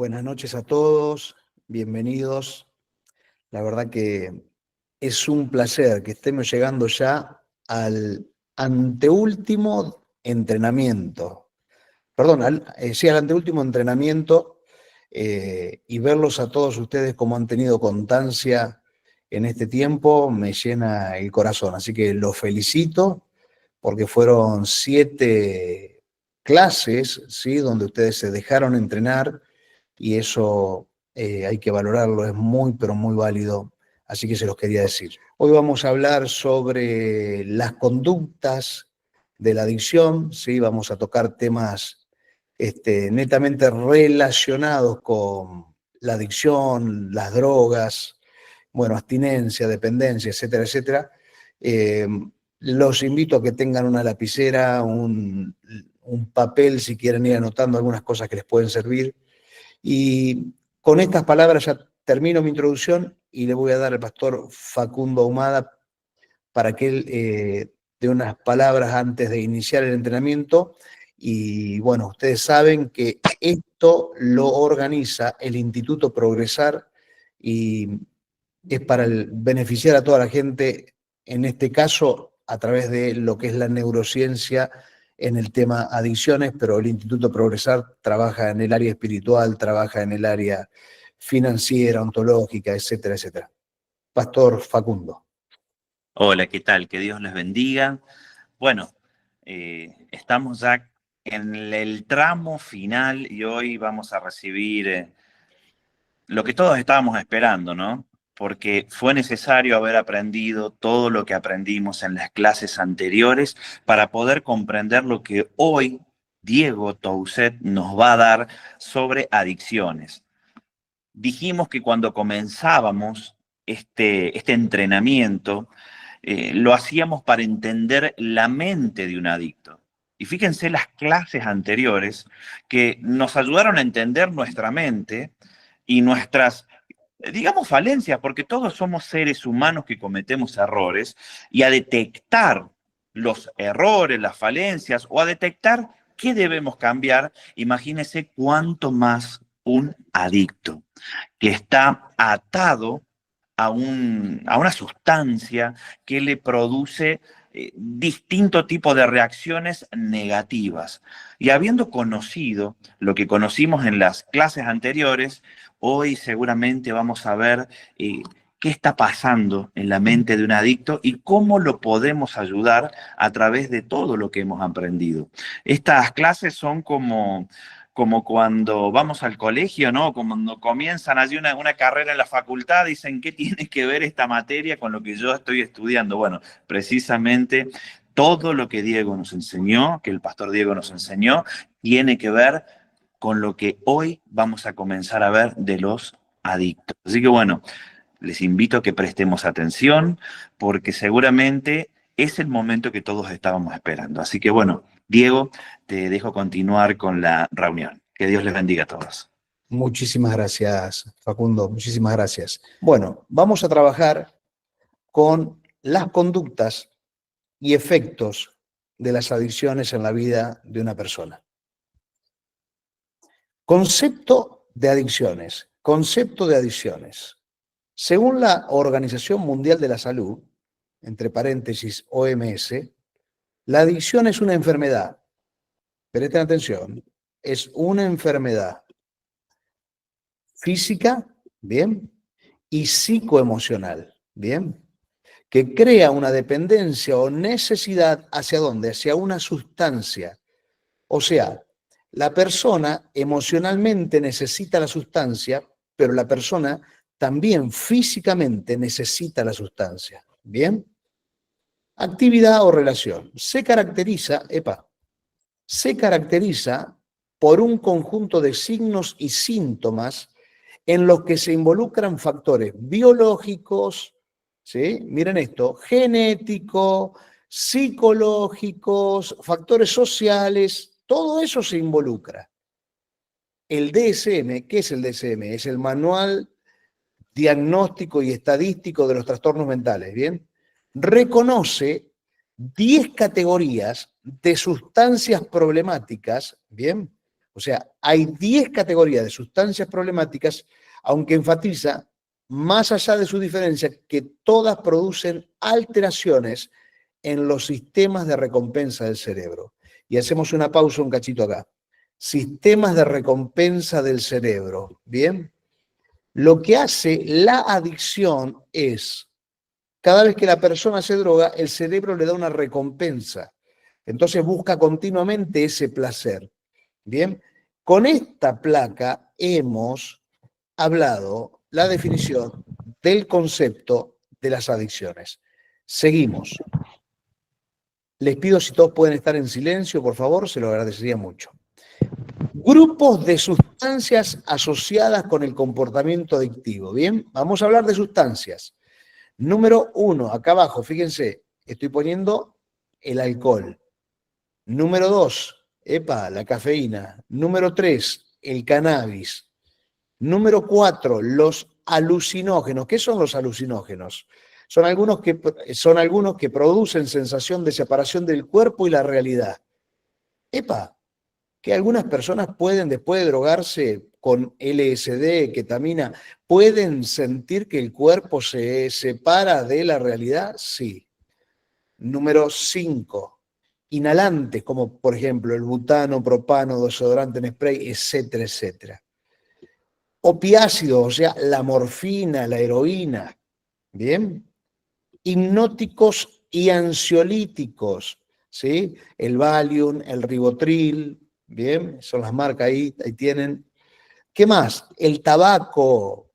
Buenas noches a todos, bienvenidos. La verdad que es un placer que estemos llegando ya al anteúltimo entrenamiento. Perdón, al anteúltimo entrenamiento y verlos a todos ustedes como han tenido constancia en este tiempo me llena el corazón. Así que los felicito porque fueron 7 clases, ¿sí?, donde ustedes se dejaron entrenar y eso hay que valorarlo, es muy, pero muy válido, así que se los quería decir. Hoy vamos a hablar sobre las conductas de la adicción, ¿sí? Vamos a tocar temas netamente relacionados con la adicción, las drogas, bueno, abstinencia, dependencia, etcétera, etcétera. Los invito a que tengan una lapicera, un papel si quieren ir anotando algunas cosas que les pueden servir. Y con estas palabras ya termino mi introducción y le voy a dar al pastor Facundo Ahumada para que él dé unas palabras antes de iniciar el entrenamiento. Y bueno, ustedes saben que esto lo organiza el Instituto Progresar y es para beneficiar a toda la gente, en este caso a través de lo que es la neurociencia en el tema adicciones, pero el Instituto Progresar trabaja en el área espiritual, trabaja en el área financiera, ontológica, etcétera, etcétera. Pastor Facundo. Hola, ¿qué tal? Que Dios les bendiga. Bueno, estamos ya en el tramo final y hoy vamos a recibir lo que todos estábamos esperando, ¿no? Porque fue necesario haber aprendido todo lo que aprendimos en las clases anteriores para poder comprender lo que hoy Diego Touset nos va a dar sobre adicciones. Dijimos que cuando comenzábamos este entrenamiento, lo hacíamos para entender la mente de un adicto. Y fíjense las clases anteriores que nos ayudaron a entender nuestra mente y nuestras, digamos, falencias, porque todos somos seres humanos que cometemos errores, y a detectar los errores, las falencias, o a detectar qué debemos cambiar. Imagínense cuánto más un adicto que está atado a una sustancia que le produce distinto tipo de reacciones negativas. Y habiendo conocido lo que conocimos en las clases anteriores, hoy seguramente vamos a ver qué está pasando en la mente de un adicto y cómo lo podemos ayudar a través de todo lo que hemos aprendido. Estas clases son como cuando vamos al colegio, ¿no? Como cuando comienzan allí una carrera en la facultad, dicen, ¿qué tiene que ver esta materia con lo que yo estoy estudiando? Bueno, precisamente todo lo que Diego nos enseñó, que el pastor Diego nos enseñó, tiene que ver con lo que hoy vamos a comenzar a ver de los adictos. Así que bueno, les invito a que prestemos atención porque seguramente es el momento que todos estábamos esperando. Así que bueno, Diego, te dejo continuar con la reunión. Que Dios les bendiga a todos. Muchísimas gracias, Facundo, muchísimas gracias. Bueno, vamos a trabajar con las conductas y efectos de las adicciones en la vida de una persona. Concepto de adicciones. Concepto de adicciones. Según la Organización Mundial de la Salud, entre paréntesis OMS, la adicción es una enfermedad. Presten atención, es una enfermedad física, bien, y psicoemocional, bien, que crea una dependencia o necesidad hacia dónde, hacia una sustancia. O sea, la persona emocionalmente necesita la sustancia, pero la persona también físicamente necesita la sustancia. ¿Bien? Actividad o relación. Se caracteriza por un conjunto de signos y síntomas en los que se involucran factores biológicos, ¿sí? Miren esto, genéticos, psicológicos, factores sociales, todo eso se involucra. El DSM, ¿qué es el DSM? Es el Manual Diagnóstico y Estadístico de los Trastornos Mentales, ¿bien? Reconoce 10 categorías de sustancias problemáticas, ¿bien? O sea, hay 10 categorías de sustancias problemáticas, aunque enfatiza, más allá de su diferencia, que todas producen alteraciones en los sistemas de recompensa del cerebro. Y hacemos una pausa un cachito acá. Sistemas de recompensa del cerebro. Bien. Lo que hace la adicción es, cada vez que la persona se droga, el cerebro le da una recompensa. Entonces busca continuamente ese placer. Bien. Con esta placa hemos hablado la definición del concepto de las adicciones. Seguimos. Les pido si todos pueden estar en silencio, por favor, se lo agradecería mucho. Grupos de sustancias asociadas con el comportamiento adictivo. Bien, vamos a hablar de sustancias. Número 1, acá abajo, fíjense, estoy poniendo el alcohol. Número 2, la cafeína. Número 3, el cannabis. Número 4, los alucinógenos. ¿Qué son los alucinógenos? Son algunos que producen sensación de separación del cuerpo y la realidad. Que algunas personas pueden, después de drogarse con LSD, ketamina, pueden sentir que el cuerpo se separa de la realidad. Sí. Número 5, inhalantes, como por ejemplo el butano, propano, desodorante en spray, etcétera, etcétera. Opiácidos, o sea, la morfina, la heroína, ¿bien? Hipnóticos y ansiolíticos, ¿sí? El Valium, el Rivotril, ¿bien? Son las marcas ahí tienen. ¿Qué más? El tabaco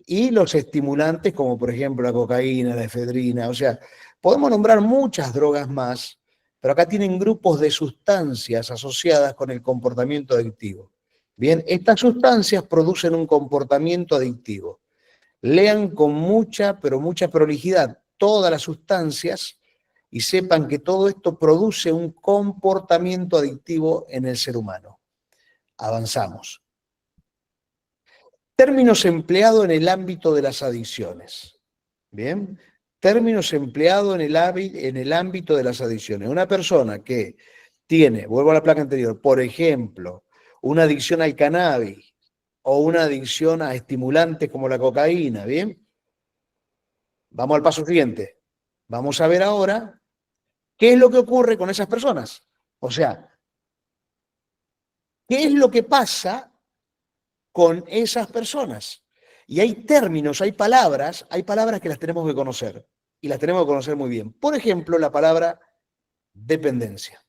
y los estimulantes como por ejemplo la cocaína, la efedrina, o sea, podemos nombrar muchas drogas más, pero acá tienen grupos de sustancias asociadas con el comportamiento adictivo. Bien, estas sustancias producen un comportamiento adictivo. Lean con mucha, pero mucha prolijidad todas las sustancias y sepan que todo esto produce un comportamiento adictivo en el ser humano. Avanzamos. Términos empleados en el ámbito de las adicciones. Bien, términos empleados en el ámbito de las adicciones. Una persona que tiene, vuelvo a la placa anterior, por ejemplo, una adicción al cannabis o una adicción a estimulantes como la cocaína, ¿bien? Vamos al paso siguiente. Vamos a ver ahora qué es lo que ocurre con esas personas. O sea, ¿qué es lo que pasa con esas personas? Y hay términos, hay palabras que las tenemos que conocer. Y las tenemos que conocer muy bien. Por ejemplo, la palabra dependencia.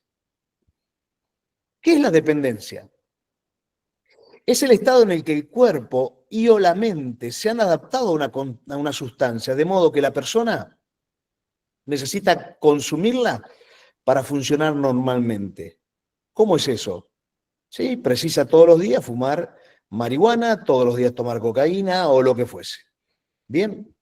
¿Qué es la dependencia? Es el estado en el que el cuerpo y o la mente se han adaptado a una sustancia, de modo que la persona necesita consumirla para funcionar normalmente. ¿Cómo es eso? Sí, precisa todos los días fumar marihuana, todos los días tomar cocaína o lo que fuese. Bien.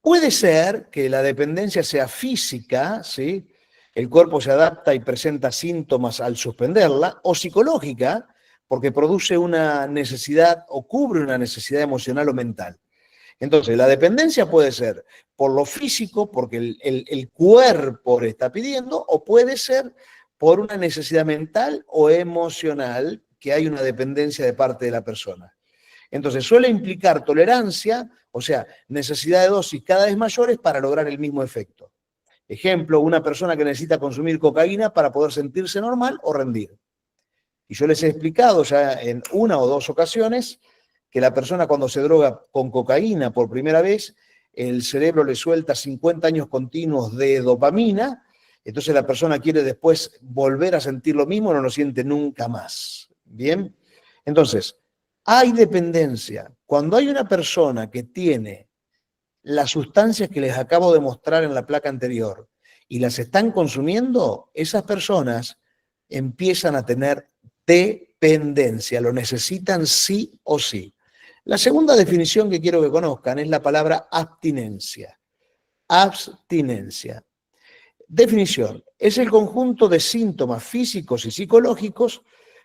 Puede ser que la dependencia sea física, ¿sí? El cuerpo se adapta y presenta síntomas al suspenderla, o psicológica, porque produce una necesidad o cubre una necesidad emocional o mental. Entonces, la dependencia puede ser por lo físico, porque el cuerpo le está pidiendo, o puede ser por una necesidad mental o emocional, que hay una dependencia de parte de la persona. Entonces, suele implicar tolerancia, o sea, necesidad de dosis cada vez mayores para lograr el mismo efecto. Ejemplo, una persona que necesita consumir cocaína para poder sentirse normal o rendir. Y yo les he explicado ya en una o dos ocasiones que la persona cuando se droga con cocaína por primera vez, el cerebro le suelta 50 años continuos de dopamina, entonces la persona quiere después volver a sentir lo mismo, no lo siente nunca más. ¿Bien? Entonces, hay dependencia. Cuando hay una persona que tiene las sustancias que les acabo de mostrar en la placa anterior y las están consumiendo, esas personas empiezan a tener dependencia, lo necesitan sí o sí. La segunda definición que quiero que conozcan es la palabra abstinencia. Abstinencia. Definición. Es el conjunto de síntomas físicos y psicológicos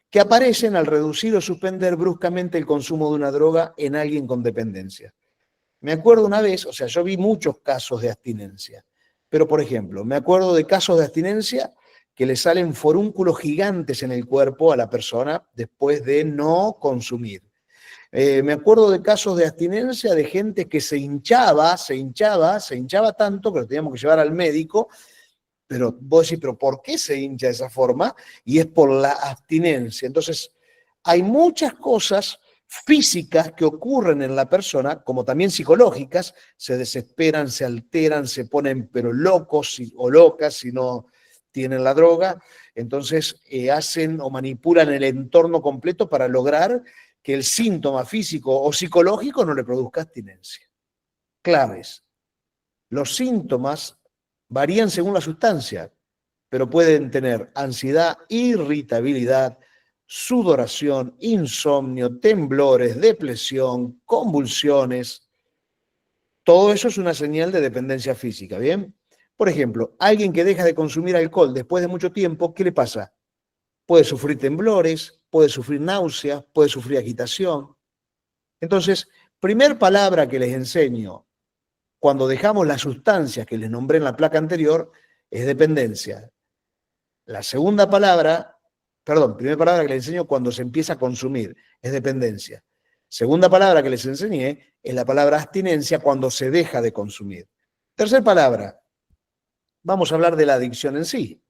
que aparecen al reducir o suspender bruscamente el consumo de una droga en alguien con dependencia. Me acuerdo una vez, o sea, yo vi muchos casos de abstinencia, pero por ejemplo, me acuerdo de casos de abstinencia que le salen forúnculos gigantes en el cuerpo a la persona después de no consumir. Me acuerdo de casos de abstinencia de gente que se hinchaba tanto que lo teníamos que llevar al médico, pero vos decís, ¿pero por qué se hincha de esa forma? Y es por la abstinencia. Entonces, hay muchas cosas físicas que ocurren en la persona, como también psicológicas, se desesperan, se alteran, se ponen pero locos o locas si no tienen la droga, entonces hacen o manipulan el entorno completo para lograr que el síntoma físico o psicológico no le produzca abstinencia. Claves. Los síntomas varían según la sustancia, pero pueden tener ansiedad, irritabilidad, sudoración, insomnio, temblores, depresión, convulsiones. Todo eso es una señal de dependencia física, ¿bien? Por ejemplo, alguien que deja de consumir alcohol después de mucho tiempo, ¿qué le pasa? Puede sufrir temblores, puede sufrir náuseas, puede sufrir agitación. Entonces, primer palabra que les enseño cuando dejamos las sustancias que les nombré en la placa anterior es dependencia. La segunda palabra, primera palabra que les enseño cuando se empieza a consumir es dependencia. Segunda palabra que les enseñé es la palabra abstinencia cuando se deja de consumir. Tercer palabra, vamos a hablar de la adicción en sí.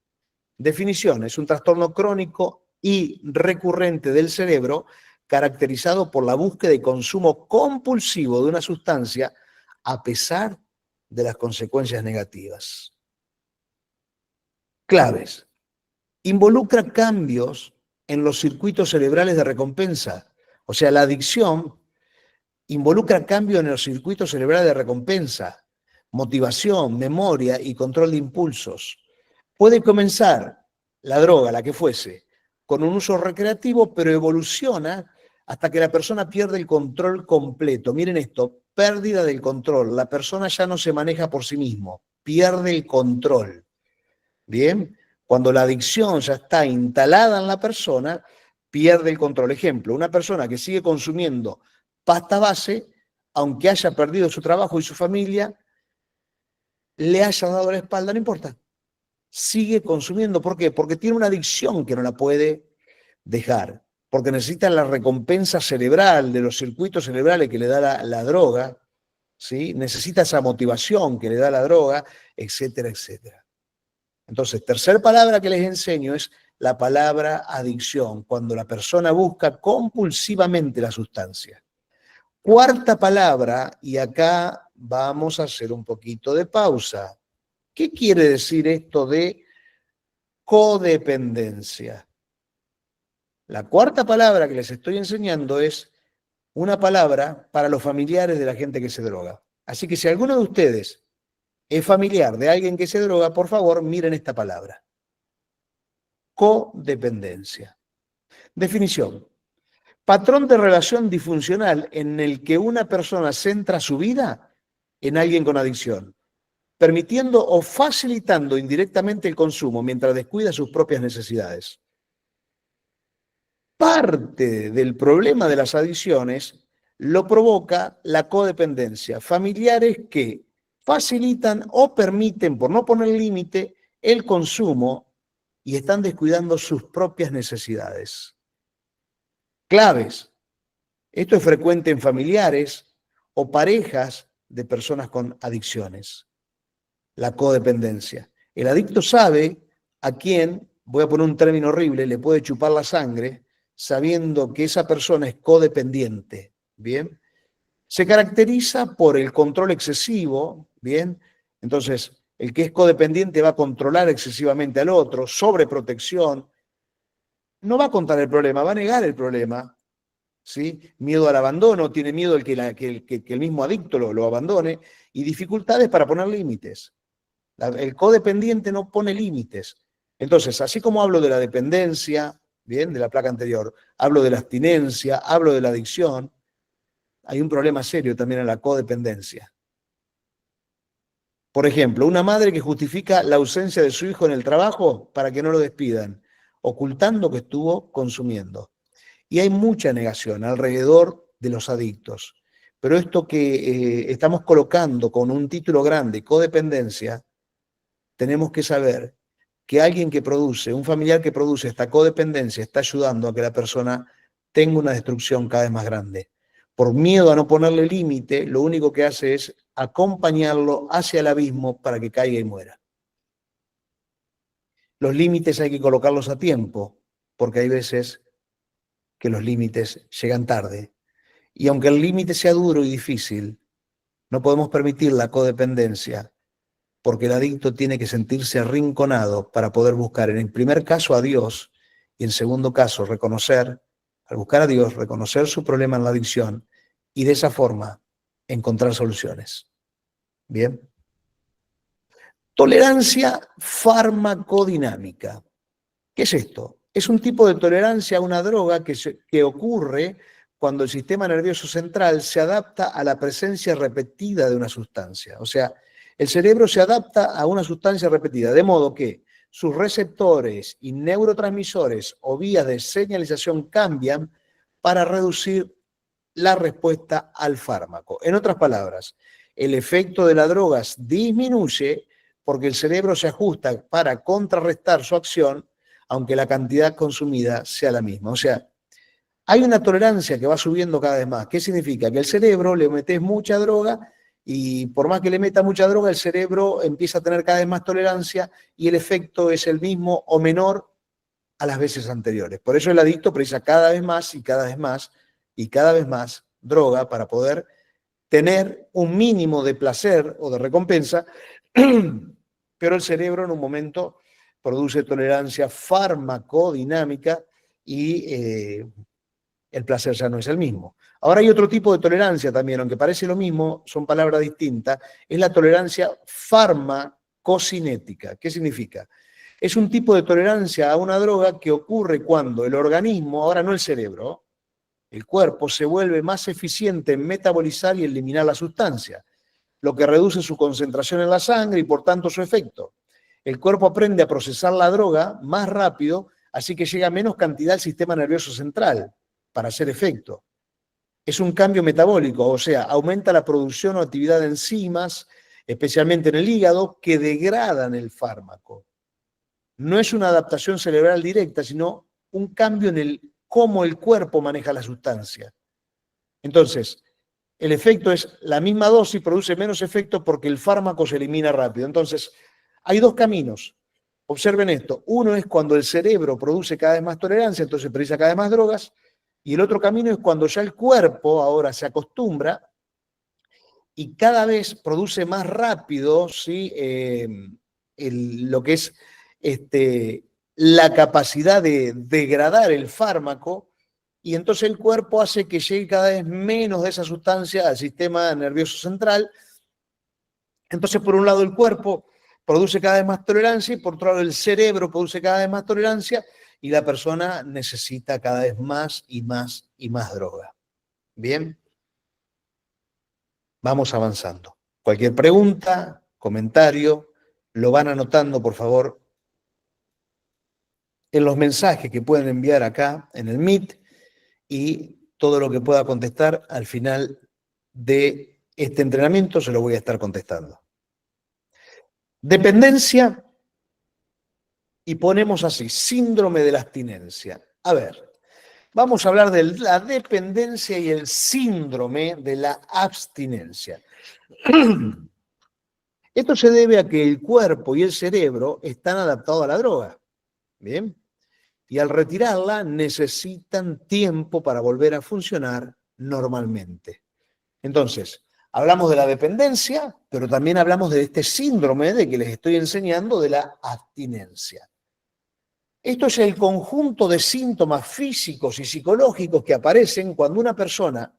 Definición, es un trastorno crónico y recurrente del cerebro caracterizado por la búsqueda y consumo compulsivo de una sustancia a pesar de las consecuencias negativas. Claves. Involucra cambios en los circuitos cerebrales de recompensa. O sea, la adicción involucra cambios en los circuitos cerebrales de recompensa, motivación, memoria y control de impulsos. Puede comenzar la droga, la que fuese, con un uso recreativo, pero evoluciona hasta que la persona pierde el control completo. Miren esto, pérdida del control. La persona ya no se maneja por sí mismo, pierde el control. Bien, cuando la adicción ya está instalada en la persona, pierde el control. Ejemplo, una persona que sigue consumiendo pasta base, aunque haya perdido su trabajo y su familia, le haya dado la espalda, no importa. Sigue consumiendo. ¿Por qué? Porque tiene una adicción que no la puede dejar. Porque necesita la recompensa cerebral de los circuitos cerebrales que le da la droga, ¿sí? Necesita esa motivación que le da la droga, etcétera, etcétera. Entonces, tercer palabra que les enseño es la palabra adicción, cuando la persona busca compulsivamente la sustancia. Cuarta palabra, y acá vamos a hacer un poquito de pausa. ¿Qué quiere decir esto de codependencia? La cuarta palabra que les estoy enseñando es una palabra para los familiares de la gente que se droga. Así que si alguno de ustedes es familiar de alguien que se droga, por favor, miren esta palabra. Codependencia. Definición. Patrón de relación disfuncional en el que una persona centra su vida en alguien con adicción, permitiendo o facilitando indirectamente el consumo mientras descuida sus propias necesidades. Parte del problema de las adicciones lo provoca la codependencia. Familiares que facilitan o permiten, por no poner límite, el consumo y están descuidando sus propias necesidades. Claves. Esto es frecuente en familiares o parejas de personas con adicciones. La codependencia. El adicto sabe a quién, voy a poner un término horrible, le puede chupar la sangre, sabiendo que esa persona es codependiente, ¿bien? Se caracteriza por el control excesivo, ¿bien? Entonces, el que es codependiente va a controlar excesivamente al otro, sobreprotección, no va a contar el problema, va a negar el problema, ¿sí? Miedo al abandono, tiene miedo el que el mismo adicto lo abandone, y dificultades para poner límites. El codependiente no pone límites. Entonces, así como hablo de la dependencia, bien, de la placa anterior, hablo de la abstinencia, hablo de la adicción, hay un problema serio también en la codependencia. Por ejemplo, una madre que justifica la ausencia de su hijo en el trabajo para que no lo despidan, ocultando que estuvo consumiendo. Y hay mucha negación alrededor de los adictos. Pero esto que estamos colocando con un título grande, codependencia, tenemos que saber que alguien que produce, un familiar que produce esta codependencia, está ayudando a que la persona tenga una destrucción cada vez más grande. Por miedo a no ponerle límite, lo único que hace es acompañarlo hacia el abismo para que caiga y muera. Los límites hay que colocarlos a tiempo, porque hay veces que los límites llegan tarde. Y aunque el límite sea duro y difícil, no podemos permitir la codependencia, porque el adicto tiene que sentirse arrinconado para poder buscar, en el primer caso, a Dios, y en segundo caso, al buscar a Dios, reconocer su problema en la adicción, y de esa forma encontrar soluciones. Bien. Tolerancia farmacodinámica. ¿Qué es esto? Es un tipo de tolerancia a una droga que ocurre cuando el sistema nervioso central se adapta a la presencia repetida de una sustancia. O sea, el cerebro se adapta a una sustancia repetida, de modo que sus receptores y neurotransmisores o vías de señalización cambian para reducir la respuesta al fármaco. En otras palabras, el efecto de las drogas disminuye porque el cerebro se ajusta para contrarrestar su acción, aunque la cantidad consumida sea la misma. O sea, hay una tolerancia que va subiendo cada vez más. ¿Qué significa? Que el cerebro le metes mucha droga y por más que le meta mucha droga, el cerebro empieza a tener cada vez más tolerancia y el efecto es el mismo o menor a las veces anteriores. Por eso el adicto precisa cada vez más y cada vez más y cada vez más droga para poder tener un mínimo de placer o de recompensa, pero el cerebro en un momento produce tolerancia farmacodinámica y el placer ya no es el mismo. Ahora hay otro tipo de tolerancia también, aunque parece lo mismo, son palabras distintas, es la tolerancia farmacocinética. ¿Qué significa? Es un tipo de tolerancia a una droga que ocurre cuando el organismo, ahora no el cerebro, el cuerpo se vuelve más eficiente en metabolizar y eliminar la sustancia, lo que reduce su concentración en la sangre y por tanto su efecto. El cuerpo aprende a procesar la droga más rápido, así que llega a menos cantidad al sistema nervioso central para hacer efecto. Es un cambio metabólico, o sea, aumenta la producción o actividad de enzimas, especialmente en el hígado, que degradan el fármaco. No es una adaptación cerebral directa, sino un cambio en cómo el cuerpo maneja la sustancia. Entonces, el efecto es la misma dosis, produce menos efecto porque el fármaco se elimina rápido. Entonces, hay dos caminos. Observen esto. Uno es cuando el cerebro produce cada vez más tolerancia, entonces precisa cada vez más drogas. Y el otro camino es cuando ya el cuerpo ahora se acostumbra y cada vez produce más rápido, ¿sí? Lo que es la capacidad de degradar el fármaco, y entonces el cuerpo hace que llegue cada vez menos de esa sustancia al sistema nervioso central. Entonces, por un lado, el cuerpo produce cada vez más tolerancia y por otro lado, el cerebro produce cada vez más tolerancia y la persona necesita cada vez más y más y más droga. Bien, vamos avanzando. Cualquier pregunta, comentario, lo van anotando, por favor, en los mensajes que pueden enviar acá en el Meet y todo lo que pueda contestar al final de este entrenamiento se lo voy a estar contestando. Dependencia, y ponemos así, síndrome de la abstinencia. A ver, vamos a hablar de la dependencia y el síndrome de la abstinencia. Esto se debe a que el cuerpo y el cerebro están adaptados a la droga. Bien. Y al retirarla necesitan tiempo para volver a funcionar normalmente. Entonces, hablamos de la dependencia, pero también hablamos de este síndrome de que les estoy enseñando de la abstinencia. Esto es el conjunto de síntomas físicos y psicológicos que aparecen cuando una persona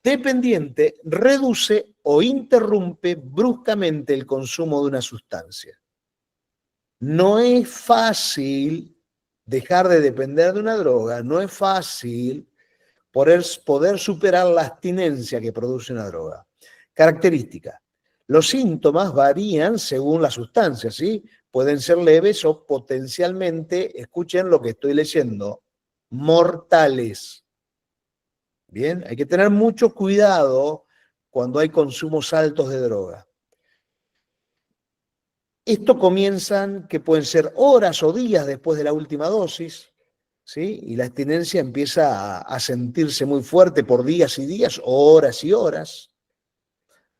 dependiente reduce o interrumpe bruscamente el consumo de una sustancia. No es fácil dejar de depender de una droga, no es fácil poder superar la abstinencia que produce una droga. Característica. Los síntomas varían según la sustancia, ¿sí? Pueden ser leves o potencialmente, escuchen lo que estoy leyendo, mortales. Bien, hay que tener mucho cuidado cuando hay consumos altos de droga. Esto comienzan que pueden ser horas o días después de la última dosis, ¿sí? Y la abstinencia empieza a sentirse muy fuerte por días y días, horas y horas.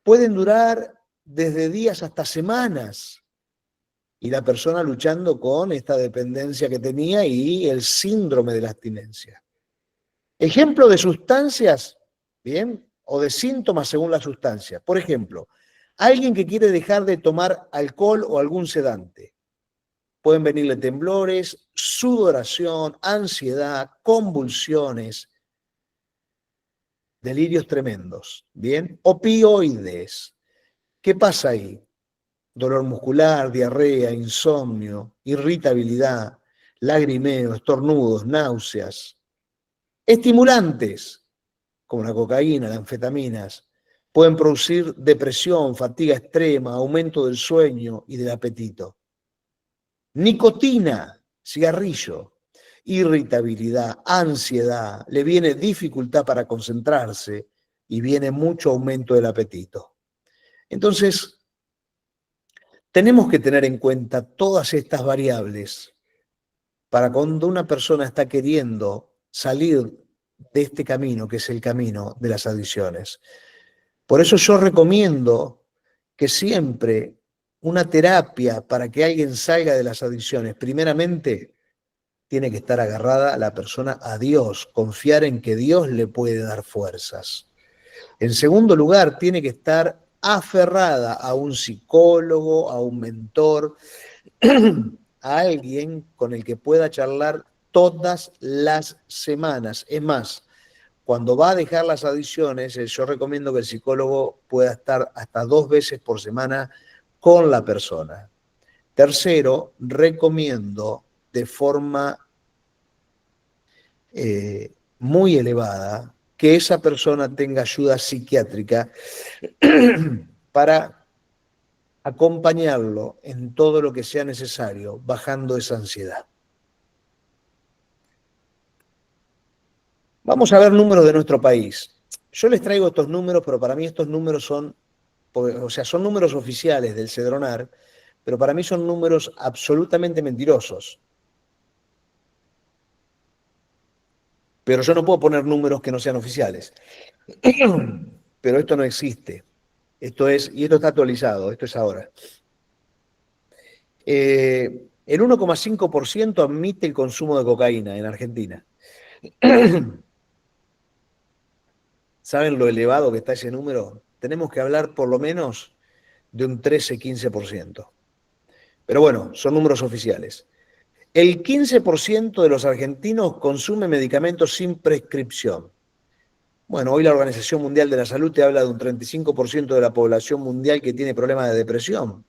Pueden durar desde días hasta semanas. Y la persona luchando con esta dependencia que tenía y el síndrome de la abstinencia. Ejemplo de sustancias, ¿bien? O de síntomas según la sustancia. Por ejemplo, alguien que quiere dejar de tomar alcohol o algún sedante. Pueden venirle temblores, sudoración, ansiedad, convulsiones, delirios tremendos, ¿bien? Opioides. ¿Qué pasa ahí? Dolor muscular, diarrea, insomnio, irritabilidad, lagrimeo, estornudos, náuseas. Estimulantes, como la cocaína, las anfetaminas, pueden producir depresión, fatiga extrema, aumento del sueño y del apetito. Nicotina, cigarrillo, irritabilidad, ansiedad, le viene dificultad para concentrarse y viene mucho aumento del apetito. Entonces, tenemos que tener en cuenta todas estas variables para cuando una persona está queriendo salir de este camino, que es el camino de las adicciones. Por eso yo recomiendo que siempre una terapia para que alguien salga de las adicciones, primeramente, tiene que estar agarrada a la persona a Dios, confiar en que Dios le puede dar fuerzas. En segundo lugar, tiene que estar aferrada a un psicólogo, a un mentor, a alguien con el que pueda charlar todas las semanas. Es más, cuando va a dejar las adicciones, yo recomiendo que el psicólogo pueda estar hasta 2 veces por semana con la persona. Tercero, recomiendo de forma muy elevada que esa persona tenga ayuda psiquiátrica para acompañarlo en todo lo que sea necesario, bajando esa ansiedad. Vamos a ver números de nuestro país. Yo les traigo estos números, pero para mí estos números son, o sea, son números oficiales del Cedronar, pero para mí son números absolutamente mentirosos. Pero yo no puedo poner números que no sean oficiales. Pero esto no existe. Esto es, y esto está actualizado, esto es ahora. El 1,5% admite el consumo de cocaína en Argentina. ¿Saben lo elevado que está ese número? Tenemos que hablar por lo menos de un 13-15%. Pero bueno, son números oficiales. El 15% de los argentinos consume medicamentos sin prescripción. Bueno, hoy la Organización Mundial de la Salud te habla de un 35% de la población mundial que tiene problemas de depresión.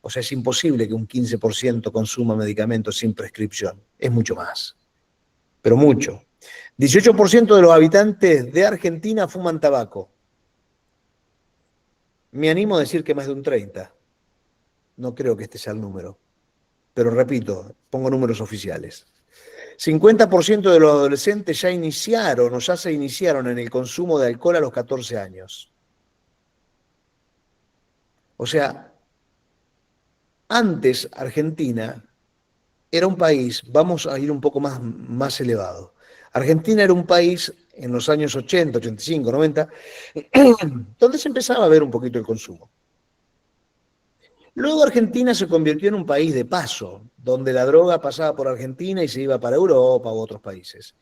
O sea, es imposible que un 15% consuma medicamentos sin prescripción. Es mucho más, pero mucho. 18% de los habitantes de Argentina fuman tabaco. Me animo a decir que más de un 30%. No creo que este sea el número. Pero repito, pongo números oficiales. 50% de los adolescentes ya iniciaron o ya se iniciaron en el consumo de alcohol a los 14 años. O sea, antes Argentina era un país, vamos a ir un poco más elevado. Argentina era un país en los años 80, 85, 90, donde se empezaba a ver un poquito el consumo. Luego Argentina se convirtió en un país de paso, donde la droga pasaba por Argentina y se iba para Europa u otros países.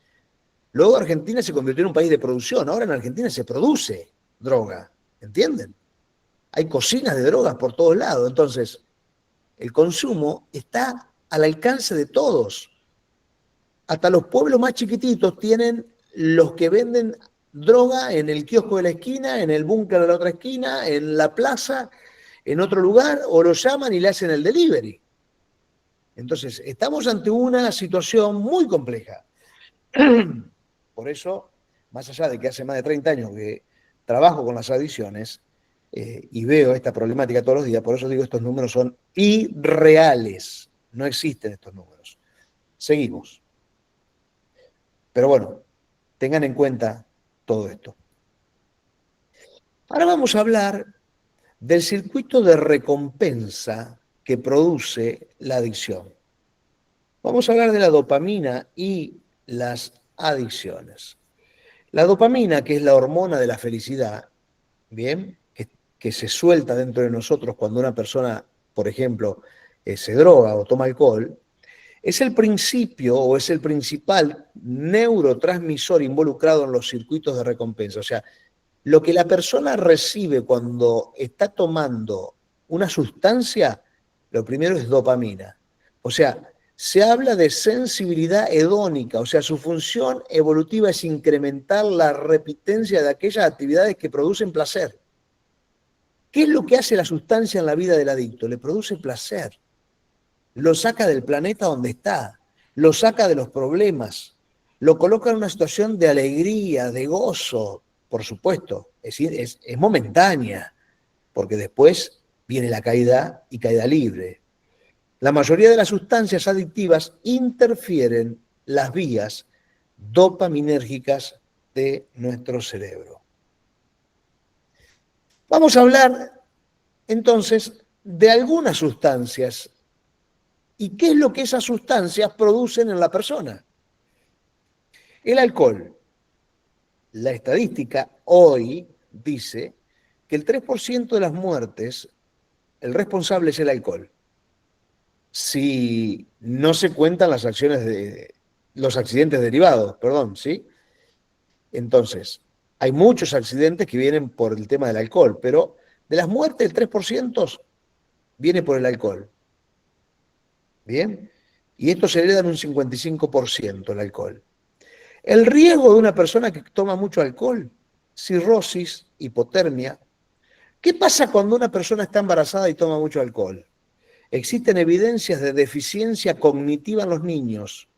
Luego Argentina se convirtió en un país de producción. Ahora en Argentina se produce droga, ¿entienden? Hay cocinas de drogas por todos lados. Entonces, el consumo está al alcance de todos. Hasta los pueblos más chiquititos tienen los que venden droga en el kiosco de la esquina, en el búnker de la otra esquina, en la plaza, en otro lugar, o lo llaman y le hacen el delivery. Entonces, estamos ante una situación muy compleja. Por eso, más allá de que hace más de 30 años que trabajo con las adicciones y veo esta problemática todos los días, por eso digo estos números son irreales. No existen estos números. Seguimos. Pero bueno, tengan en cuenta todo esto. Ahora vamos a hablar del circuito de recompensa que produce la adicción. Vamos a hablar de la dopamina y las adicciones. La dopamina, que es la hormona de la felicidad, ¿bien? Que se suelta dentro de nosotros cuando una persona, por ejemplo, se droga o toma alcohol, es el principio o es el principal neurotransmisor involucrado en los circuitos de recompensa. O sea, lo que la persona recibe cuando está tomando una sustancia, lo primero es dopamina. O sea, se habla de sensibilidad hedónica, o sea, su función evolutiva es incrementar la repitencia de aquellas actividades que producen placer. ¿Qué es lo que hace la sustancia en la vida del adicto? Le produce placer. Lo saca del planeta donde está, lo saca de los problemas, lo coloca en una situación de alegría, de gozo, por supuesto, es momentánea, porque después viene la caída y caída libre. La mayoría de las sustancias adictivas interfieren las vías dopaminérgicas de nuestro cerebro. Vamos a hablar entonces de algunas sustancias y qué es lo que esas sustancias producen en la persona. El alcohol. La estadística hoy dice que el 3% de las muertes, el responsable es el alcohol. Si no se cuentan las los accidentes derivados, perdón, ¿sí? Entonces, hay muchos accidentes que vienen por el tema del alcohol, pero de las muertes el 3% viene por el alcohol. ¿Bien? Y esto se hereda en un 55% el alcohol. El riesgo de una persona que toma mucho alcohol, cirrosis, hipotermia. ¿Qué pasa cuando una persona está embarazada y toma mucho alcohol? Existen evidencias de deficiencia cognitiva en los niños.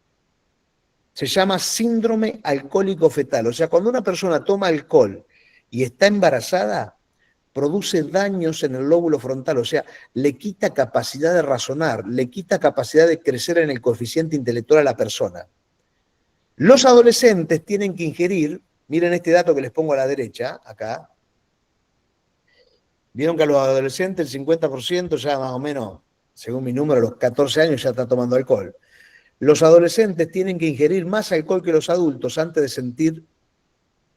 Se llama síndrome alcohólico fetal. O sea, cuando una persona toma alcohol y está embarazada, produce daños en el lóbulo frontal, o sea, le quita capacidad de razonar, le quita capacidad de crecer en el coeficiente intelectual a la persona. Los adolescentes tienen que ingerir, miren este dato que les pongo a la derecha, acá. Vieron que a los adolescentes el 50% ya más o menos, según mi número, a los 14 años ya está tomando alcohol. Los adolescentes tienen que ingerir más alcohol que los adultos antes de sentir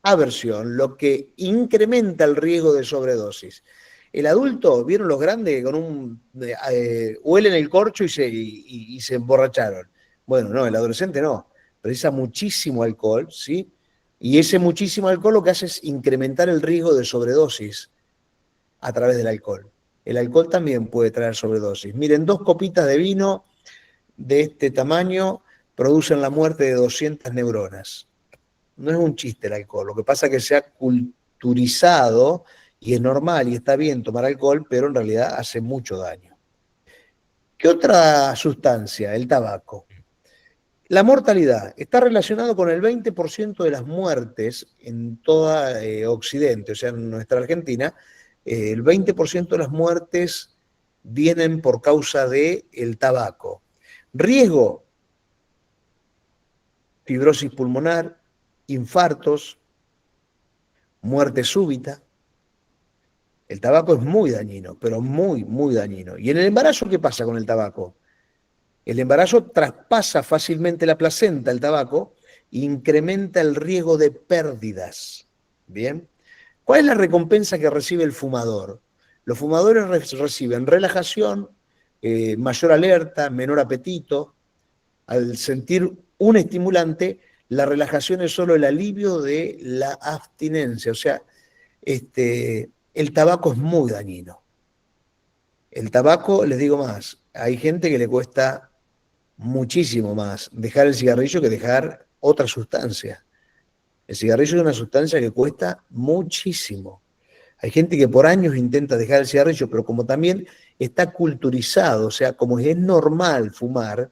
aversión, lo que incrementa el riesgo de sobredosis. El adulto, ¿vieron los grandes que con huelen el corcho y se emborracharon? Bueno, no, el adolescente no. Precisa muchísimo alcohol, ¿sí? Y ese muchísimo alcohol lo que hace es incrementar el riesgo de sobredosis a través del alcohol. El alcohol también puede traer sobredosis. Miren, 2 copitas de vino de este tamaño producen la muerte de 200 neuronas. No es un chiste el alcohol, lo que pasa es que se ha culturizado y es normal y está bien tomar alcohol, pero en realidad hace mucho daño. ¿Qué otra sustancia? El tabaco. La mortalidad está relacionado con el 20% de las muertes en toda Occidente, o sea, en nuestra Argentina, el 20% de las muertes vienen por causa del tabaco. Riesgo, fibrosis pulmonar, infartos, muerte súbita. El tabaco es muy dañino, pero muy, muy dañino. ¿Y en el embarazo qué pasa con el tabaco? El embarazo traspasa fácilmente la placenta, el tabaco, e incrementa el riesgo de pérdidas. ¿Bien? ¿Cuál es la recompensa que recibe el fumador? Los fumadores reciben relajación, mayor alerta, menor apetito. Al sentir un estimulante, la relajación es solo el alivio de la abstinencia. O sea, el tabaco es muy dañino. El tabaco, les digo más, hay gente que le cuesta muchísimo más dejar el cigarrillo que dejar otra sustancia. El cigarrillo es una sustancia que cuesta muchísimo. Hay gente que por años intenta dejar el cigarrillo, pero como también está culturizado, o sea, como es normal fumar,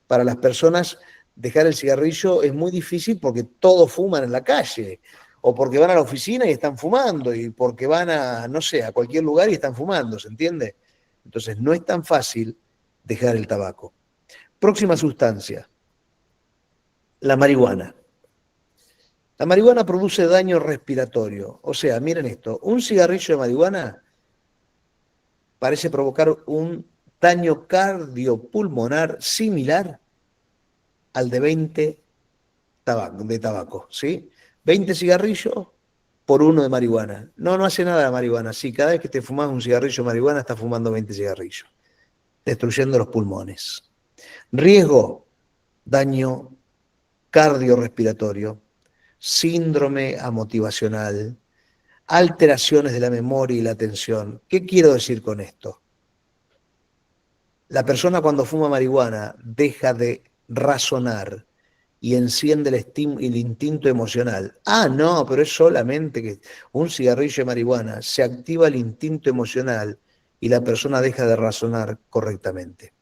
para las personas dejar el cigarrillo es muy difícil porque todos fuman en la calle, o porque van a la oficina y están fumando, y porque van a, no sé, a cualquier lugar y están fumando, ¿se entiende? Entonces no es tan fácil dejar el tabaco. Próxima sustancia, la marihuana. La marihuana produce daño respiratorio. O sea, miren esto, un cigarrillo de marihuana parece provocar un daño cardiopulmonar similar al de 20 de tabaco, ¿sí? 20 cigarrillos por uno de marihuana. No, no hace nada la marihuana. Sí, cada vez que te fumas un cigarrillo de marihuana, estás fumando 20 cigarrillos, destruyendo los pulmones. Riesgo, daño cardiorrespiratorio, síndrome amotivacional, alteraciones de la memoria y la atención. ¿Qué quiero decir con esto? La persona cuando fuma marihuana deja de razonar y enciende el instinto emocional. Ah, no, pero es solamente que un cigarrillo de marihuana se activa el instinto emocional y la persona deja de razonar correctamente.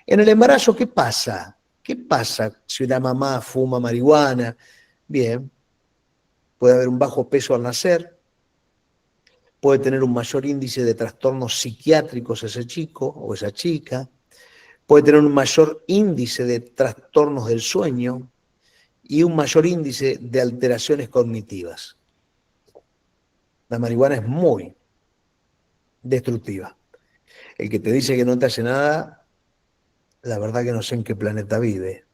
En el embarazo, ¿qué pasa? ¿Qué pasa si una mamá fuma marihuana? Bien, puede haber un bajo peso al nacer, puede tener un mayor índice de trastornos psiquiátricos ese chico o esa chica, puede tener un mayor índice de trastornos del sueño y un mayor índice de alteraciones cognitivas. La marihuana es muy destructiva. El que te dice que no te hace nada, la verdad que no sé en qué planeta vive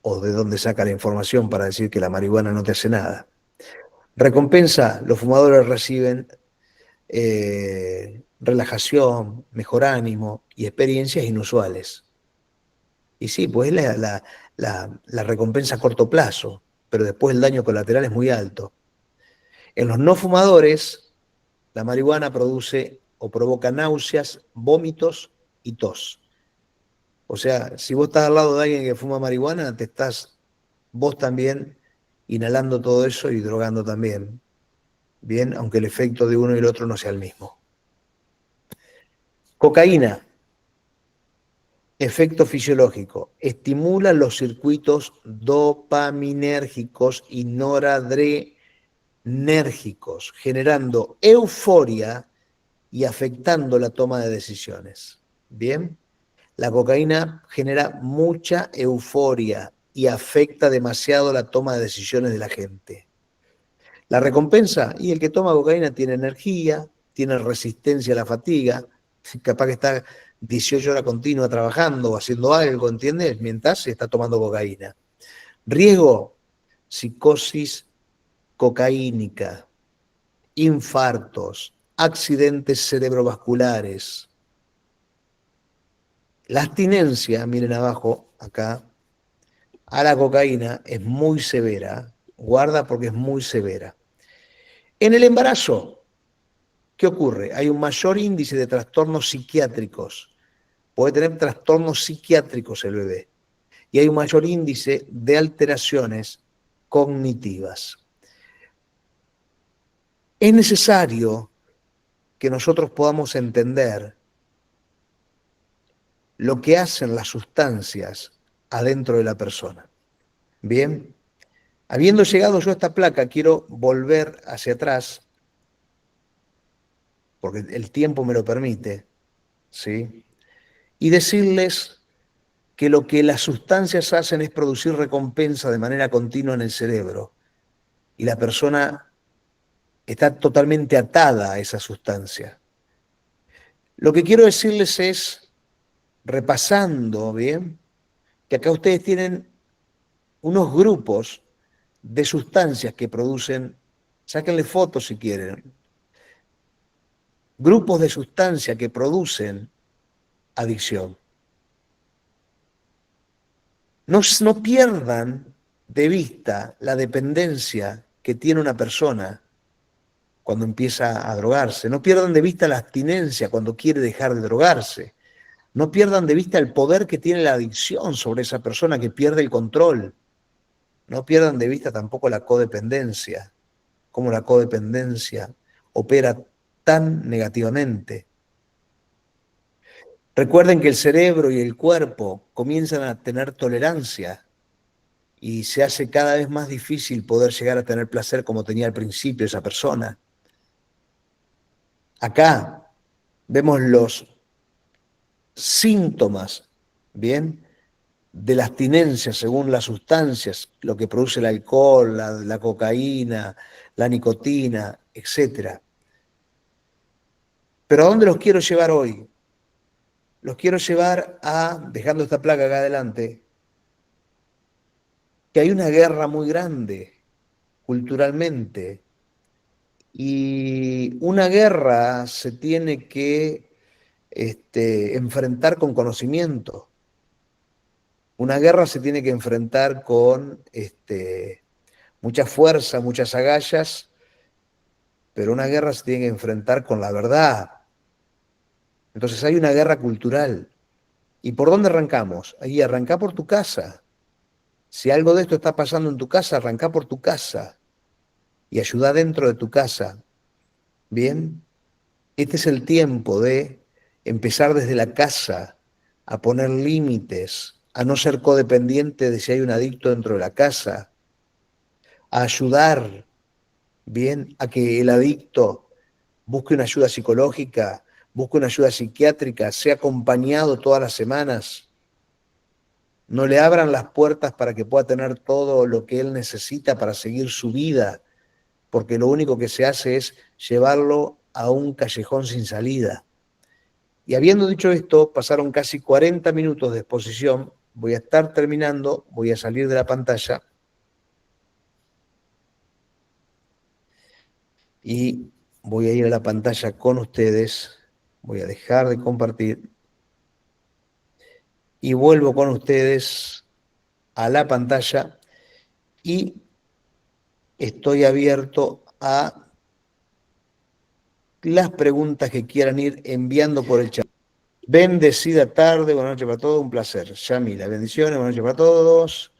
o de dónde saca la información para decir que la marihuana no te hace nada. Recompensa, los fumadores reciben relajación, mejor ánimo y experiencias inusuales. Y sí, pues es la recompensa a corto plazo, pero después el daño colateral es muy alto. En los no fumadores, la marihuana produce o provoca náuseas, vómitos y tos. O sea, si vos estás al lado de alguien que fuma marihuana, te estás vos también inhalando todo eso y drogando también. Bien, aunque el efecto de uno y el otro no sea el mismo. Cocaína, efecto fisiológico, estimula los circuitos dopaminérgicos y noradrenérgicos, generando euforia y afectando la toma de decisiones. Bien, la cocaína genera mucha euforia y afecta demasiado la toma de decisiones de la gente. La recompensa, y el que toma cocaína tiene energía, tiene resistencia a la fatiga, capaz que está 18 horas continuas trabajando o haciendo algo, ¿entiendes? Mientras se está tomando cocaína. Riesgo, psicosis cocaínica, infartos, accidentes cerebrovasculares. La abstinencia, miren abajo, acá, a la cocaína es muy severa. Guarda porque es muy severa. En el embarazo, ¿qué ocurre? Hay un mayor índice de trastornos psiquiátricos. Puede tener trastornos psiquiátricos el bebé. Y hay un mayor índice de alteraciones cognitivas. Es necesario que nosotros podamos entender lo que hacen las sustancias adentro de la persona. Bien, habiendo llegado yo a esta placa, quiero volver hacia atrás, porque el tiempo me lo permite, ¿sí? Y decirles que lo que las sustancias hacen es producir recompensa de manera continua en el cerebro, y la persona está totalmente atada a esa sustancia. Lo que quiero decirles es, repasando, ¿bien?, que acá ustedes tienen unos grupos de sustancias que producen, sáquenle fotos si quieren, grupos de sustancias que producen adicción. No pierdan de vista la dependencia que tiene una persona cuando empieza a drogarse. No pierdan de vista la abstinencia cuando quiere dejar de drogarse. No pierdan de vista el poder que tiene la adicción sobre esa persona que pierde el control. No pierdan de vista tampoco la codependencia, cómo la codependencia opera tan negativamente. Recuerden que el cerebro y el cuerpo comienzan a tener tolerancia y se hace cada vez más difícil poder llegar a tener placer como tenía al principio esa persona. Acá vemos los síntomas, ¿bien?, de la abstinencia según las sustancias, lo que produce el alcohol, la cocaína, la nicotina, etc. Pero ¿a dónde los quiero llevar hoy? los quiero llevar a, dejando esta placa acá adelante, que hay una guerra muy grande culturalmente, y una guerra se tiene que enfrentar con conocimiento. Una guerra se tiene que enfrentar con mucha fuerza, muchas agallas, pero una guerra se tiene que enfrentar con la verdad. Entonces hay una guerra cultural. ¿Y por dónde arrancamos? Ahí arrancá por tu casa. Si algo de esto está pasando en tu casa, arrancá por tu casa y ayudá dentro de tu casa. ¿Bien? Este es el tiempo de empezar desde la casa a poner límites, a no ser codependiente de si hay un adicto dentro de la casa, a ayudar, bien, a que el adicto busque una ayuda psicológica, busque una ayuda psiquiátrica, sea acompañado todas las semanas. No le abran las puertas para que pueda tener todo lo que él necesita para seguir su vida, porque lo único que se hace es llevarlo a un callejón sin salida. Y habiendo dicho esto, pasaron casi 40 minutos de exposición. Voy a estar terminando, voy a salir de la pantalla y voy a ir a la pantalla con ustedes. Voy a dejar de compartir y vuelvo con ustedes a la pantalla y estoy abierto a las preguntas que quieran ir enviando por el chat. Bendecida tarde, buenas noches para todos, un placer. Yamila, bendiciones, buenas noches para todos.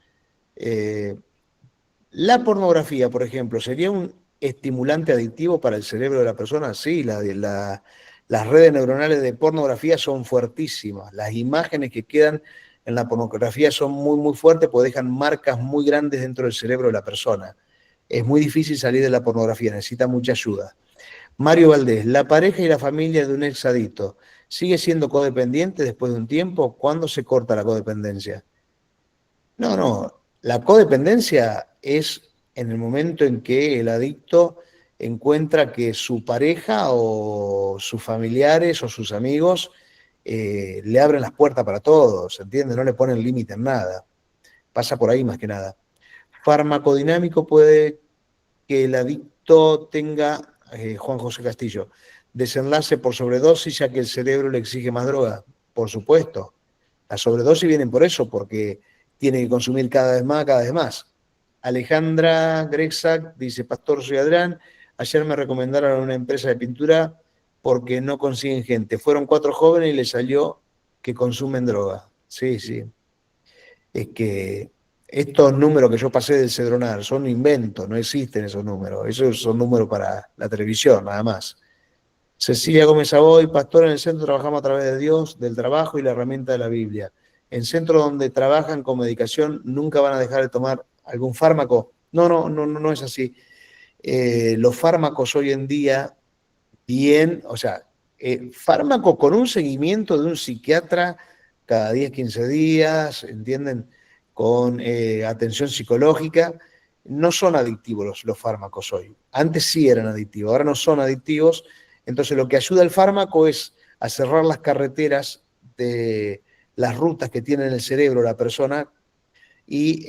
La pornografía, por ejemplo, ¿sería un estimulante adictivo para el cerebro de la persona? Sí, las redes neuronales de pornografía son fuertísimas. Las imágenes que quedan en la pornografía son muy, muy fuertes porque dejan marcas muy grandes dentro del cerebro de la persona. Es muy difícil salir de la pornografía, necesita mucha ayuda. Mario Valdés, la pareja y la familia de un exadicto, ¿sigue siendo codependiente después de un tiempo? ¿Cuándo se corta la codependencia? No, no, la codependencia es en el momento en que el adicto encuentra que su pareja o sus familiares o sus amigos le abren las puertas para todos, ¿entiendes? No le ponen límite en nada. Pasa por ahí más que nada. Farmacodinámico puede que el adicto tenga, Juan José Castillo, desenlace por sobredosis ya que el cerebro le exige más droga. Por supuesto. Las sobredosis vienen por eso, porque tiene que consumir cada vez más, cada vez más. Alejandra Grexac dice, Pastor, soy Adrián, ayer me recomendaron a una empresa de pintura porque no consiguen gente. Fueron 4 jóvenes y les salió que consumen droga. Sí, sí. Es que estos números que yo pasé del Cedronar son inventos, no existen esos números. Esos son números para la televisión, nada más. Cecilia Gómez Aboy, pastor en el centro, trabajamos a través de Dios, del trabajo y la herramienta de la Biblia. En centros donde trabajan con medicación, ¿nunca van a dejar de tomar algún fármaco? No es así. Los fármacos hoy en día, bien, o sea, fármaco con un seguimiento de un psiquiatra cada 10, 15 días, ¿entienden? Con atención psicológica. No son adictivos los fármacos hoy. Antes sí eran adictivos, ahora no son adictivos. Entonces lo que ayuda al fármaco es a cerrar las carreteras de las rutas que tiene en el cerebro la persona y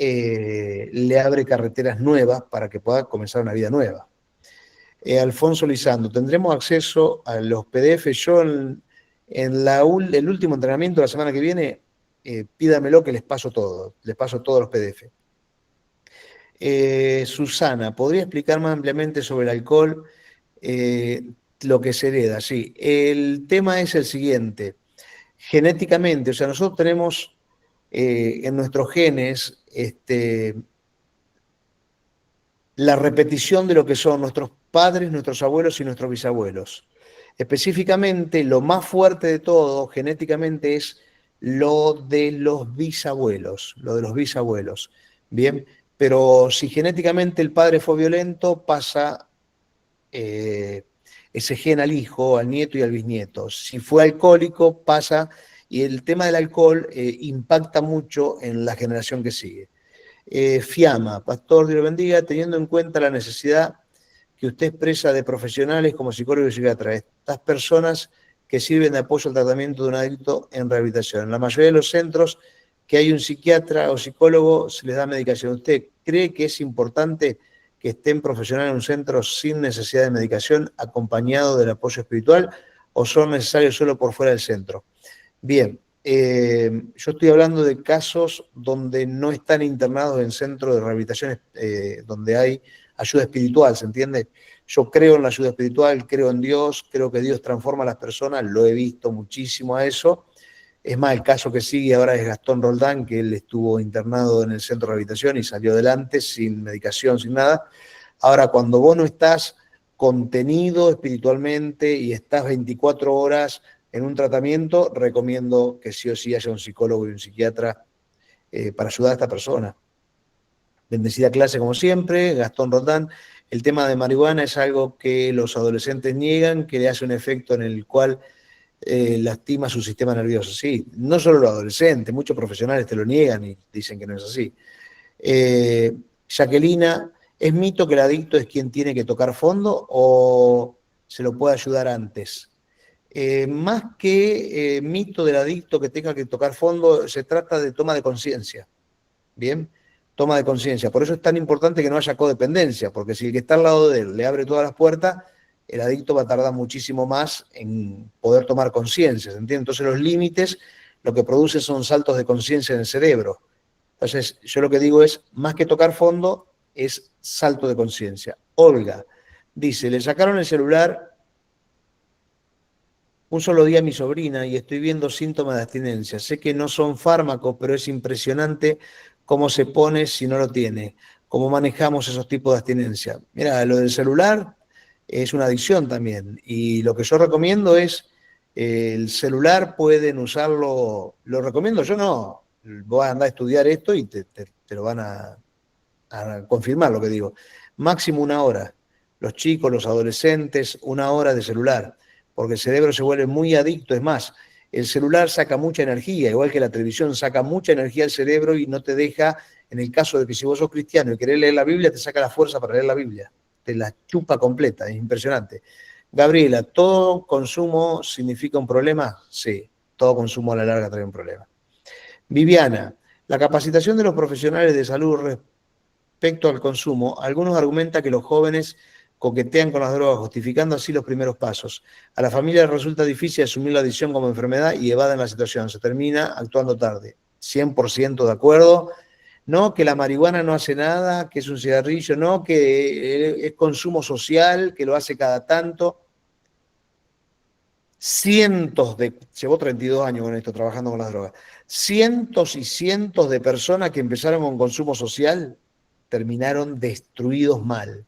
le abre carreteras nuevas para que pueda comenzar una vida nueva. Alfonso Lizando, ¿tendremos acceso a los PDF? Yo en el último entrenamiento la semana que viene, pídamelo que les paso todo, les paso todos los PDF. Susana, ¿podría explicar más ampliamente sobre el alcohol? Lo que se hereda, sí. El tema es el siguiente. Genéticamente, o sea, nosotros tenemos en nuestros genes la repetición de lo que son nuestros padres, nuestros abuelos y nuestros bisabuelos. Específicamente, lo más fuerte de todo genéticamente es lo de los bisabuelos, Bien, pero si genéticamente el padre fue violento, pasa ese gen al hijo, al nieto y al bisnieto. Si fue alcohólico, pasa, y el tema del alcohol impacta mucho en la generación que sigue. Fiamma, Pastor, Dios lo bendiga, teniendo en cuenta la necesidad que usted expresa de profesionales como psicólogo y psiquiatra, estas personas que sirven de apoyo al tratamiento de un adicto en rehabilitación. En la mayoría de los centros que hay un psiquiatra o psicólogo se les da medicación. ¿Usted cree que es importante que estén profesionales en un centro sin necesidad de medicación, acompañado del apoyo espiritual, o son necesarios solo por fuera del centro? Bien, yo estoy hablando de casos donde no están internados en centros de rehabilitación, donde hay ayuda espiritual, ¿se entiende? Yo creo en la ayuda espiritual, creo en Dios, creo que Dios transforma a las personas, lo he visto muchísimo a eso. Es más, el caso que sigue ahora es Gastón Roldán, que él estuvo internado en el centro de rehabilitación y salió adelante sin medicación, sin nada. Ahora, cuando vos no estás contenido espiritualmente y estás 24 horas en un tratamiento, recomiendo que sí o sí haya un psicólogo y un psiquiatra para ayudar a esta persona. Bendecida clase como siempre, Gastón Roldán. El tema de marihuana es algo que los adolescentes niegan, que le hace un efecto en el cual lastima su sistema nervioso. Sí, no solo los adolescentes, muchos profesionales te lo niegan y dicen que no es así. Jacquelina, ¿es mito que el adicto es quien tiene que tocar fondo o se lo puede ayudar antes? Más que mito del adicto que tenga que tocar fondo, se trata de toma de conciencia. Bien, toma de conciencia. Por eso es tan importante que no haya codependencia, porque si el que está al lado de él le abre todas las puertas, el adicto va a tardar muchísimo más en poder tomar conciencia, ¿se entiende? Entonces los límites lo que producen son saltos de conciencia en el cerebro. Entonces yo lo que digo es, más que tocar fondo, es salto de conciencia. Olga dice, le sacaron el celular un solo día a mi sobrina y estoy viendo síntomas de abstinencia. Sé que no son fármacos, pero es impresionante cómo se pone si no lo tiene, cómo manejamos esos tipos de abstinencia. Mira, lo del celular es una adicción también y lo que yo recomiendo es, el celular pueden usarlo, lo recomiendo yo no, vos andás a estudiar esto y te lo van a confirmar lo que digo. Máximo 1 hora. Los chicos, los adolescentes, 1 hora de celular, porque el cerebro se vuelve muy adicto. Es más, el celular saca mucha energía, igual que la televisión saca mucha energía al cerebro y no te deja, en el caso de que si vos sos cristiano y querés leer la Biblia, te saca la fuerza para leer la Biblia. Te la chupa completa, es impresionante. Gabriela, ¿todo consumo significa un problema? Sí, todo consumo a la larga trae un problema. Viviana, la capacitación de los profesionales de salud respecto al consumo, algunos argumentan que los jóvenes coquetean con las drogas, justificando así los primeros pasos. A la familia les resulta difícil asumir la adicción como enfermedad y evaden la situación. Se termina actuando tarde. 100% de acuerdo. No, que la marihuana no hace nada, que es un cigarrillo, no, que es consumo social, que lo hace cada tanto. Llevo 32 años con esto, trabajando con las drogas. Cientos y cientos de personas que empezaron con consumo social terminaron destruidos mal.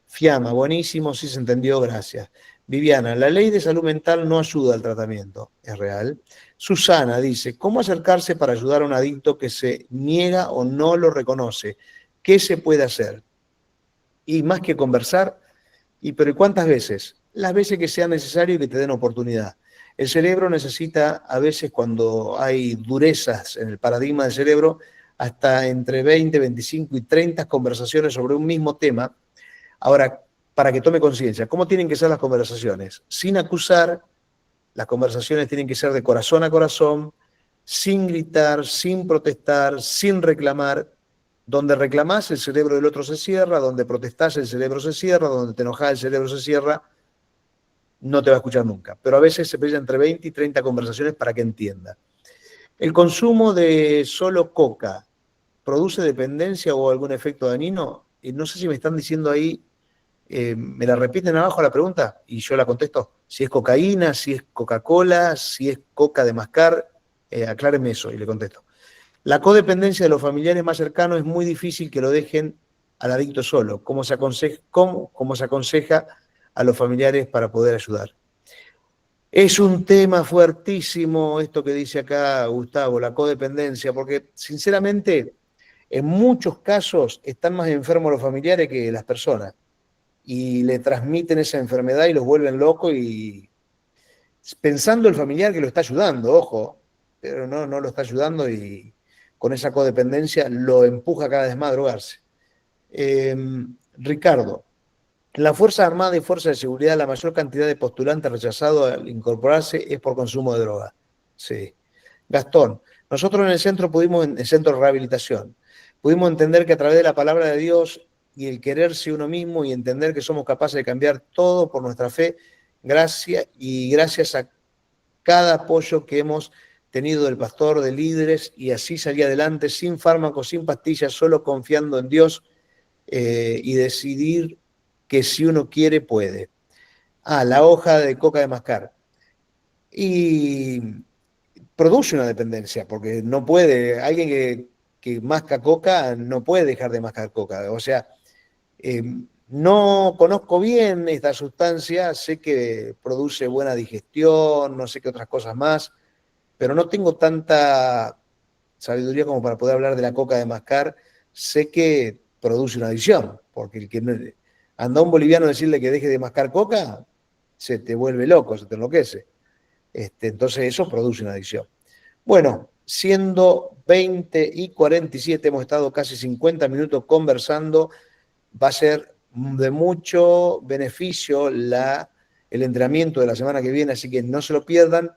Fiamma, buenísimo, sí se entendió, gracias. Viviana, la ley de salud mental no ayuda al tratamiento, es real. Susana dice, ¿cómo acercarse para ayudar a un adicto que se niega o no lo reconoce? ¿Qué se puede hacer? Y más que conversar, ¿pero cuántas veces? Las veces que sea necesario y que te den oportunidad. El cerebro necesita, a veces cuando hay durezas en el paradigma del cerebro, hasta entre 20, 25 y 30 conversaciones sobre un mismo tema. Ahora, para que tome conciencia, ¿cómo tienen que ser las conversaciones? Sin acusar, las conversaciones tienen que ser de corazón a corazón, sin gritar, sin protestar, sin reclamar. Donde reclamás, el cerebro del otro se cierra, donde protestás, el cerebro se cierra, donde te enojás, el cerebro se cierra, no te va a escuchar nunca. Pero a veces se pilla entre 20 y 30 conversaciones para que entienda. ¿El consumo de solo coca produce dependencia o algún efecto dañino? No sé si me están diciendo ahí, me la repiten abajo la pregunta y yo la contesto. Si es cocaína, si es Coca-Cola, si es coca de mascar, aclárenme eso y le contesto. La codependencia de los familiares más cercanos es muy difícil que lo dejen al adicto solo. ¿Cómo se aconseja a los familiares para poder ayudar? Es un tema fuertísimo esto que dice acá Gustavo, la codependencia, porque sinceramente en muchos casos están más enfermos los familiares que las personas y le transmiten esa enfermedad y los vuelven locos y pensando el familiar que lo está ayudando, ojo, pero no lo está ayudando y con esa codependencia lo empuja cada vez más a drogarse. Ricardo, En las Fuerzas Armadas y Fuerzas de Seguridad, la mayor cantidad de postulantes rechazados al incorporarse es por consumo de droga. Sí. Gastón, nosotros en el centro en el centro de rehabilitación, pudimos entender que a través de la palabra de Dios y el quererse uno mismo y entender que somos capaces de cambiar todo por nuestra fe, gracias a cada apoyo que hemos tenido del pastor, de líderes, y así salir adelante sin fármacos, sin pastillas, solo confiando en Dios y decidir que si uno quiere, puede. La hoja de coca de mascar. Y produce una dependencia, porque no puede, alguien que masca coca no puede dejar de mascar coca. O sea, no conozco bien esta sustancia, sé que produce buena digestión, no sé qué otras cosas más, pero no tengo tanta sabiduría como para poder hablar de la coca de mascar. Sé que produce una adicción, porque el que anda a un boliviano a decirle que deje de mascar coca, se te vuelve loco, se te enloquece. Entonces eso produce una adicción. Bueno, siendo 20:47, hemos estado casi 50 minutos conversando. Va a ser de mucho beneficio el entrenamiento de la semana que viene, así que no se lo pierdan.